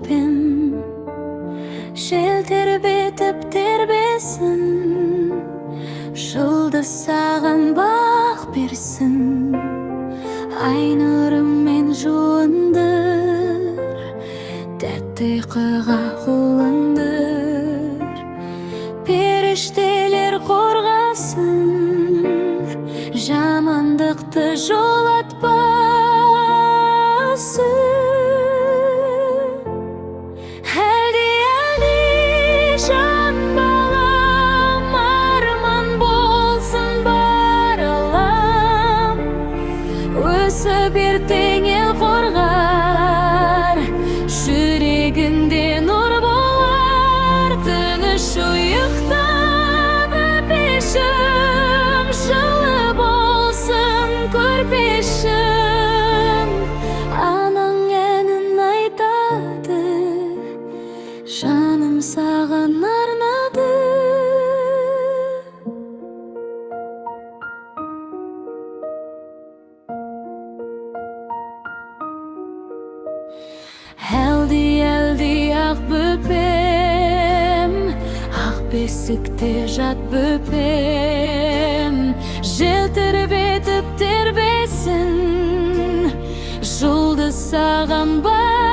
böpem. Şel terbetip terbesin, Жұлдыз саған бақ берсін. Ай нұрымен жуындыр, тәтті ұйқыға қолындыр. Періштелер қорғасын, жамандықты жолатпасын. Әлде жан балам, арман болсын бар алам. Өсіп ертең ел қорғар, жүрегінде нұр болар. Тыныш ұйықтап өпешім, жылы болсын көрпешім. Анаң әнін айтады, жаным саған арнады. Әлди ақ бөпем, ақ бесікте жат бөпем. Жел тербетіп тербесін, жұлдыз саған бар.